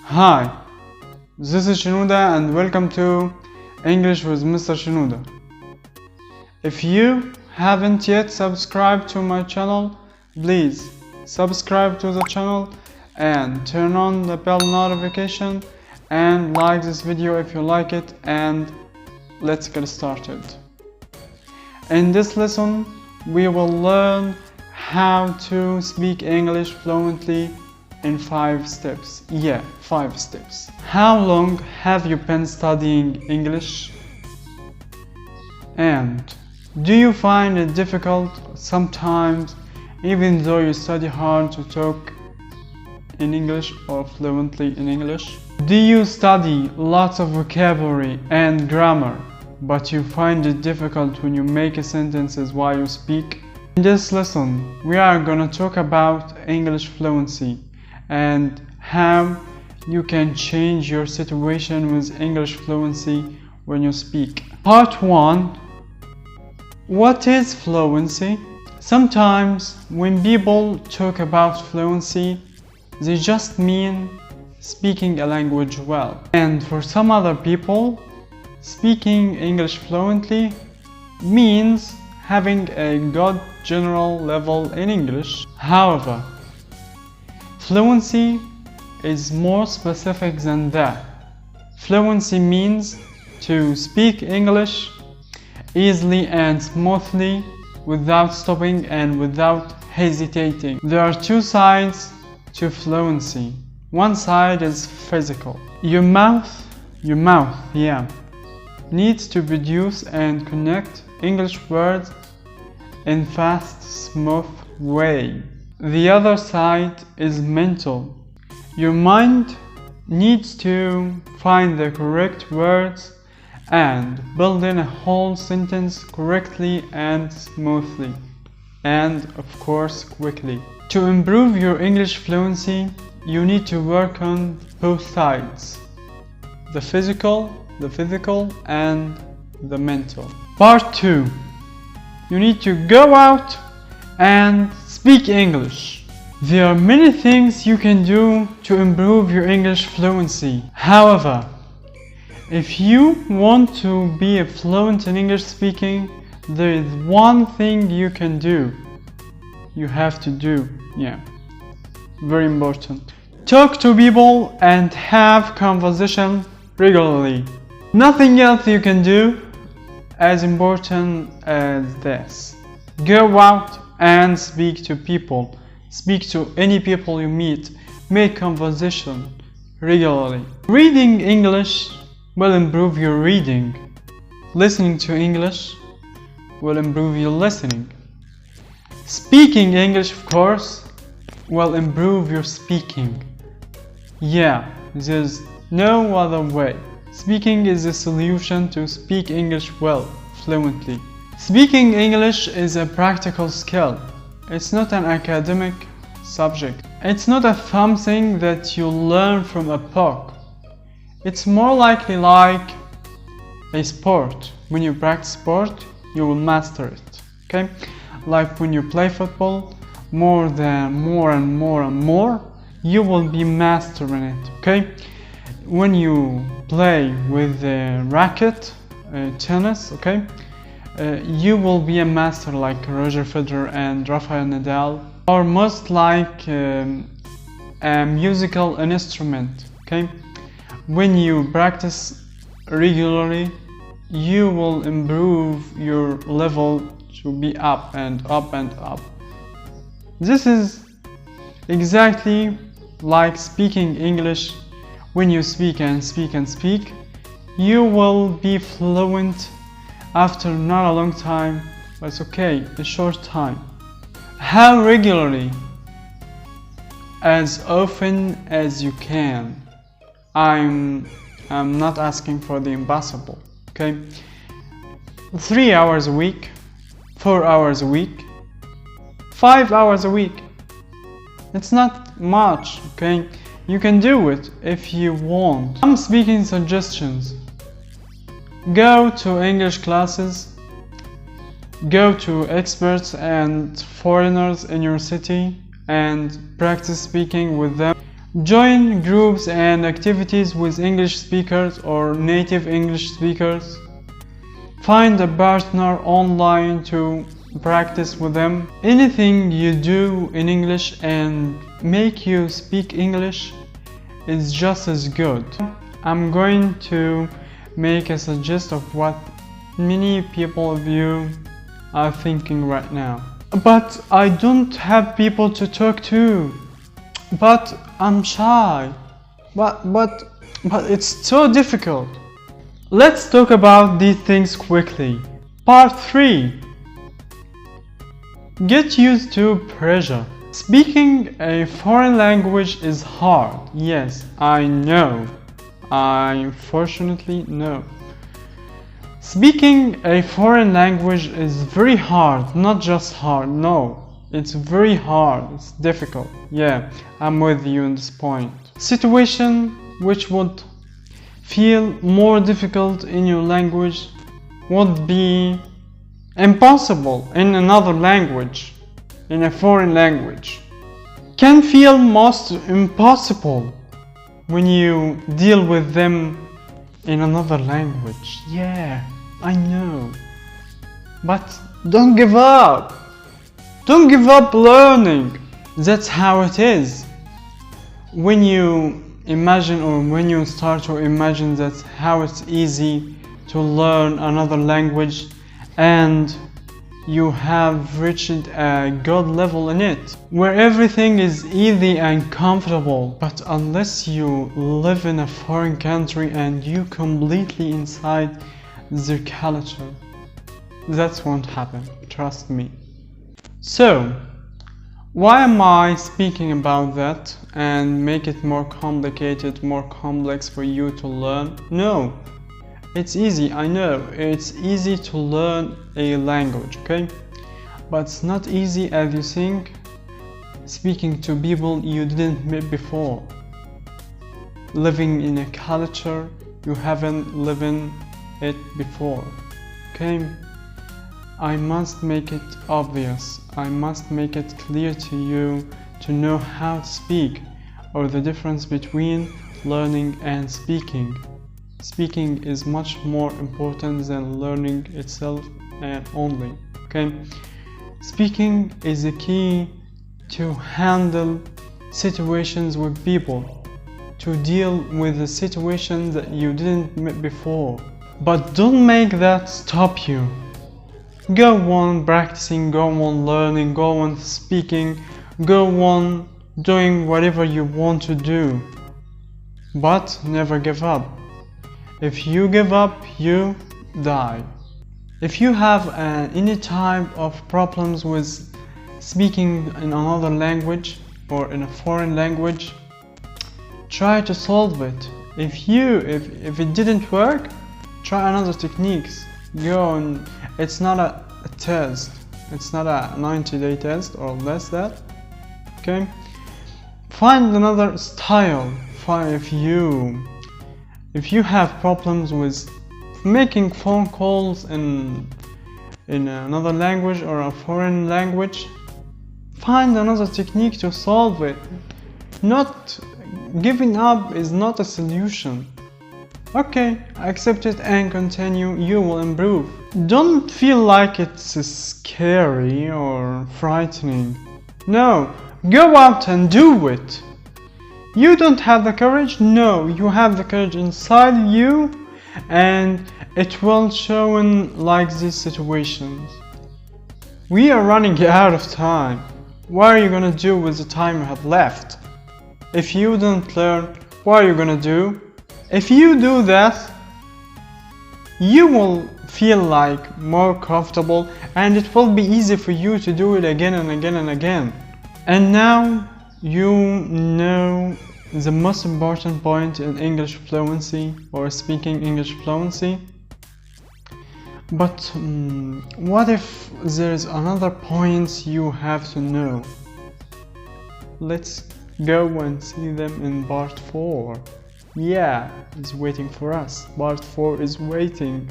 Hi, this is Shenouda and welcome to English with Mr. Shenouda. If you haven't yet subscribed to my channel, please subscribe to the channel and turn on the bell notification and like this video if you like it, and let's get started. In this lesson, we will learn how to speak English fluently in 5 steps. 5 steps. How long have you been studying English? And do you find it difficult sometimes, even though you study hard, to talk in English or fluently in English? Do you study lots of vocabulary and grammar, but you find it difficult when you make sentences while you speak? In this lesson, we are gonna talk about English fluency and how you can change your situation with English fluency when you speak. Part 1. What is fluency? Sometimes when people talk about fluency, they just mean speaking a language well. And for some other people, speaking English fluently means having a good general level in English. However, fluency is more specific than that. Fluency means to speak English easily and smoothly without stopping and without hesitating. There are 2 sides to fluency. One side is physical. Your mouth needs to produce and connect English words in fast, smooth way. The other side is mental. Your mind needs to find the correct words and build in a whole sentence correctly and smoothly, and of course quickly. To improve your English fluency, you need to work on both sides, the physical and the mental. Part 2. You need to go out and speak English. There are many things you can do to improve your English fluency. However, if you want to be fluent in English speaking, there is one thing you can do. You have to do, very important. Talk to people and have conversation regularly. Nothing else you can do as important as this. Go out and speak to people. Speak to any people you meet. Make conversation regularly. Reading English will improve your reading. Listening to English will improve your listening. Speaking English, of course, will improve your speaking. There's no other way. Speaking is a solution to speak English well, fluently. Speaking English is a practical skill. It's not an academic subject. It's not something that you learn from a book. It's more likely like a sport. When you practice sport, you will master it. Okay? Like when you play football, more and more, you will be mastering it. Okay? When you play with a racket, tennis, okay, you will be a master like Roger Federer and Rafael Nadal, or most like a musical instrument. Okay, when you practice regularly, you will improve your level to be up and up and up. This is exactly like speaking English. When you speak and speak, you will be fluent after not a long time, but it's okay, a short time. How regularly? As often as you can. I'm not asking for the impossible, okay? 3 hours a week, 4 hours a week, 5 hours a week. It's not much, okay? You can do it if you want. Some speaking suggestions. Go to English classes. Go to experts and foreigners in your city and practice speaking with them. Join groups and activities with English speakers or native English speakers. Find a partner online to practice with them. Anything you do in English and make you speak English is just as good. I'm going to make a suggest of what many people of you are thinking right now. But I don't have people to talk to. But I'm shy. But it's so difficult. Let's talk about these things quickly. Part 3. Get used to pressure. Speaking a foreign language is hard. Yes, I know. I fortunately know. Speaking a foreign language is very hard. Not just hard, no. It's very hard. It's difficult. Yeah, I'm with you on this point. Situation which would feel more difficult in your language would be impossible in another language, in a foreign language. Can feel most impossible when you deal with them in another language. Yeah, I know. But don't give up. Don't give up learning. That's how it is. When you imagine, or when you start to imagine that's how it's easy to learn another language and you have reached a good level in it, where everything is easy and comfortable. But unless you live in a foreign country and you completely inside their culture, that won't happen, trust me. So, why am I speaking about that and make it more complicated, more complex for you to learn? No, it's easy, I know. It's easy to learn a language, okay? But it's not easy as you think, speaking to people you didn't meet before. Living in a culture you haven't lived in it before, okay? I must make it obvious. I must make it clear to you to know how to speak, or the difference between learning and speaking. Speaking is much more important than learning itself and only, okay? Speaking is the key to handle situations with people, to deal with the situations that you didn't meet before. But don't make that stop you. Go on practicing, go on learning, go on speaking, go on doing whatever you want to do. But never give up. If you give up, you die. If you have any type of problems with speaking in another language or in a foreign language, try to solve it. If it didn't work, try another techniques. Go on. It's not a test. It's not a 90-day test or less that. Okay? Find another style. If you have problems with making phone calls in another language or a foreign language, find another technique to solve it. Not giving up is not a solution. Okay, accept it and continue, you will improve. Don't feel like it's scary or frightening. No, go out and do it. You don't have the courage? No, you have the courage inside you, and it will show in like these situations. We are running out of time. What are you gonna do with the time you have left? If you don't learn, what are you gonna do? If you do that, you will feel like more comfortable and it will be easy for you to do it again and again and again. And now you know the most important point in English fluency or speaking English fluency. But what if there is another point you have to know? Let's go and see them in part 4. Yeah, it's waiting for us. Part 4 is waiting.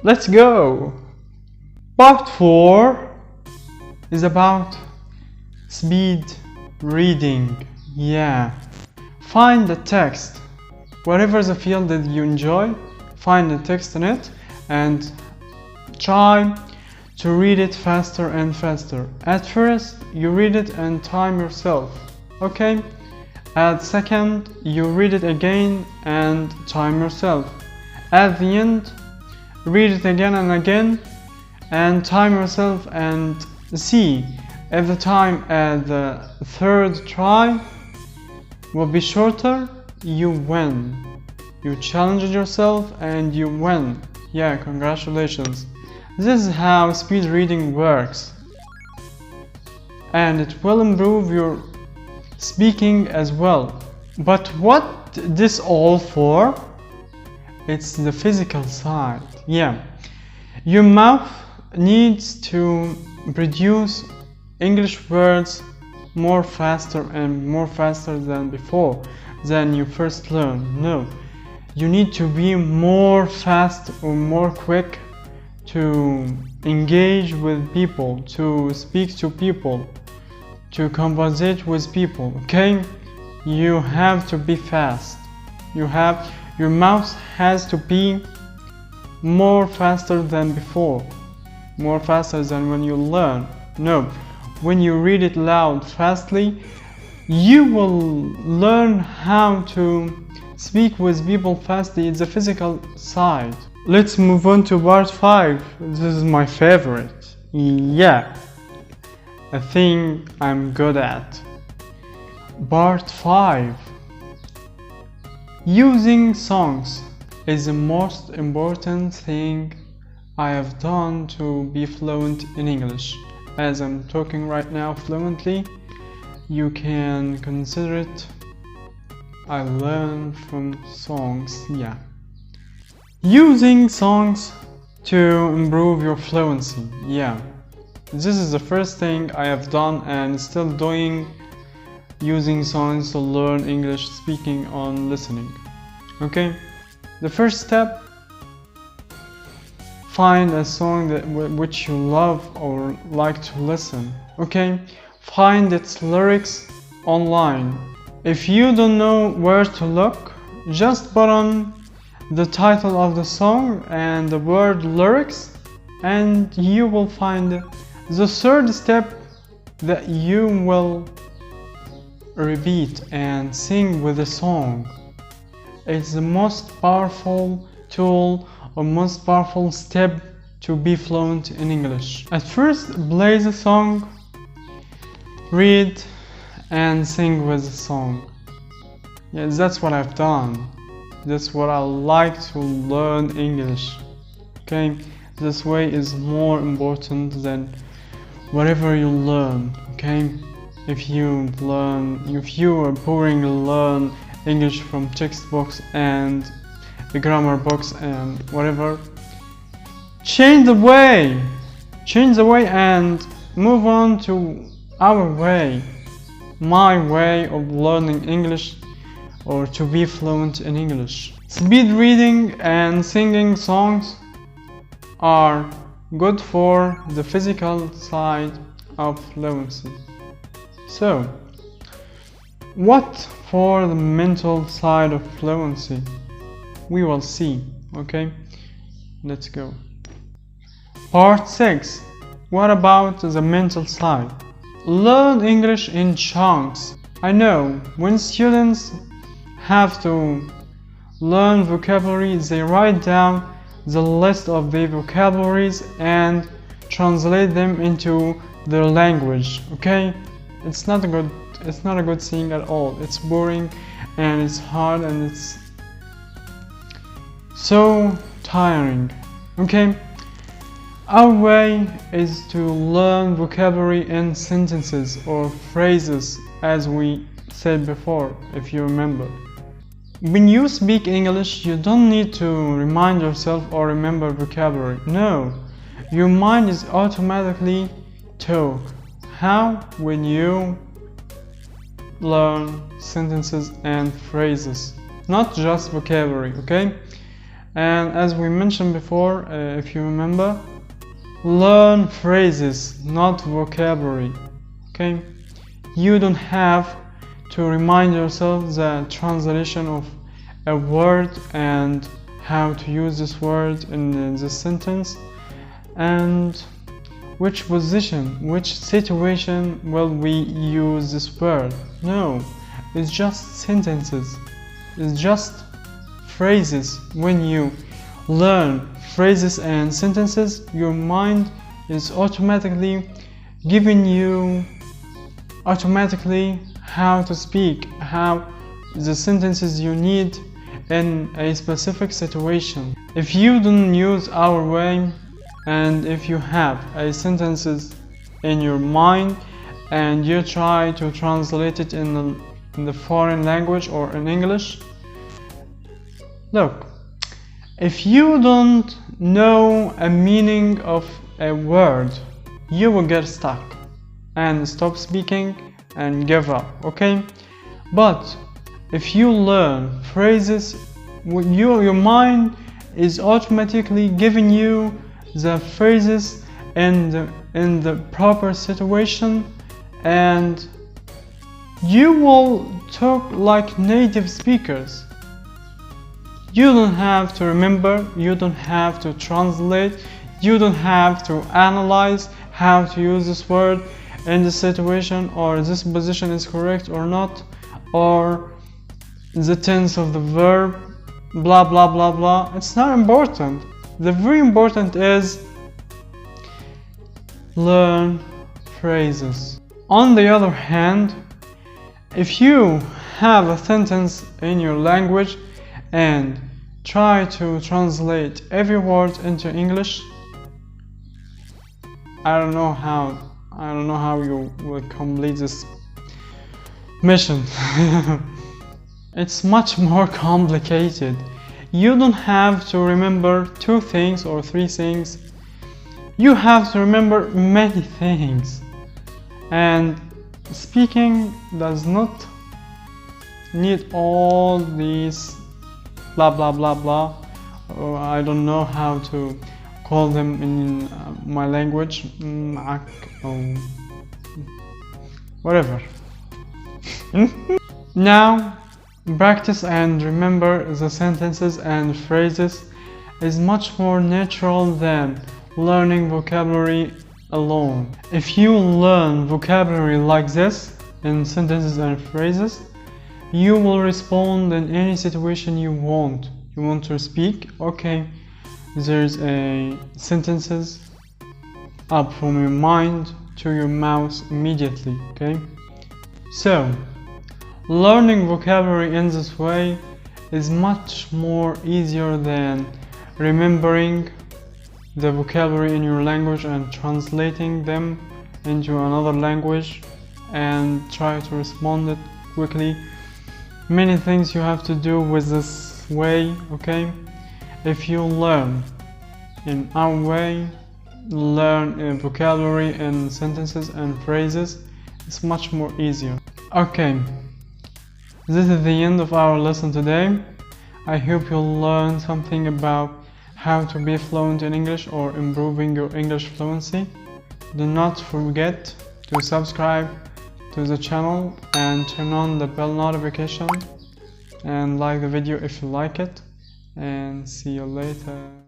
Let's go! Part 4 is about speed reading. Yeah. Find the text. Whatever the field that you enjoy, find the text in it and try to read it faster and faster. At first, you read it and time yourself, okay? At second, you read it again and time yourself. At the end, read it again and again and time yourself and see if the time at the third try will be shorter, you win. You challenge yourself and you win. Yeah, congratulations. This is how speed reading works. And it will improve your speaking as well. But what this all for? It's the physical side. Yeah. Your mouth needs to produce English words more faster than before, than you first learned. No. You need to be more fast or more quick to engage with people, to speak to people, to conversate with people, okay? You have to be fast. Your mouth has to be more faster than before, more faster than when you learn. No, when you read it loud, fastly, you will learn how to speak with people fastly. It's the physical side. Let's move on to part 5. This is my favorite. Yeah, a thing I'm good at. Part 5. Using songs is the most important thing I have done to be fluent in English. As I'm talking right now fluently, you can consider it I learned from songs. Yeah. Using songs to improve your fluency. Yeah. This is the first thing I have done and still doing, using songs to learn English speaking on listening. Okay? The first step, find a song that which you love or like to listen. Okay? Find its lyrics online. If you don't know where to look, just put on the title of the song and the word lyrics and you will find it. The third step that you will repeat and sing with the song. It's the most powerful tool or most powerful step to be fluent in English. At first, play the song, read and sing with the song. Yeah, that's what I've done. That's what I like to learn English. Okay, this way is more important than whatever you learn. Okay, if you are boring to learn English from textbooks and the grammar books and whatever, change the way and move on to our way, my way of learning English or to be fluent in English. Speed reading and singing songs are good for the physical side of fluency. So, what for the mental side of fluency? We will see, okay? Let's go. Part 6. What about the mental side? Learn English in chunks. I know, when students have to learn vocabulary, they write down the list of their vocabularies and translate them into their language, okay? It's not a good thing at all. It's boring and it's hard and it's so tiring, okay? Our way is to learn vocabulary in sentences or phrases, as we said before, if you remember. When you speak English, you don't need to remind yourself or remember vocabulary. No, your mind is automatically talk. How? When you learn sentences and phrases, not just vocabulary, okay? And as we mentioned before, if you remember, learn phrases, not vocabulary, okay? You don't have to remind yourself the translation of a word and how to use this word in this sentence, and which position, which situation will we use this word. No, it's just sentences, it's just phrases. When you learn phrases and sentences, your mind is automatically giving you how to speak, how the sentences you need in a specific situation. If you don't use our way, and if you have a sentences in your mind and you try to translate it in the foreign language or in English, look, if you don't know a meaning of a word, you will get stuck and stop speaking and give up, okay? But if you learn phrases, your mind is automatically giving you the phrases in the proper situation, and you will talk like native speakers. You don't have to remember, you don't have to translate, you don't have to analyze how to use this word in this situation, or this position is correct or not, or the tense of the verb, blah blah blah blah. It's not important. The very important is learn phrases. On the other hand, if you have a sentence in your language and try to translate every word into English, I don't know how you will complete this mission. It's much more complicated. You don't have to remember 2 things or 3 things. You have to remember many things. And speaking does not need all these blah blah blah blah. Or I don't know how to call them in my language. Whatever. Now, practice and remember the sentences and phrases is much more natural than learning vocabulary alone. If you learn vocabulary like this in sentences and phrases, you will respond in any situation you want. You want to speak? Okay, there's a sentences up from your mind to your mouth immediately, okay? So, learning vocabulary in this way is much more easier than remembering the vocabulary in your language and translating them into another language and try to respond it quickly. Many things you have to do with this way, okay? If you learn in our way, learn vocabulary in sentences and phrases, it's much more easier. Okay, this is the end of our lesson today. I hope you'll learn something about how to be fluent in English or improving your English fluency. Do not forget to subscribe to the channel and turn on the bell notification and like the video if you like it, and see you later.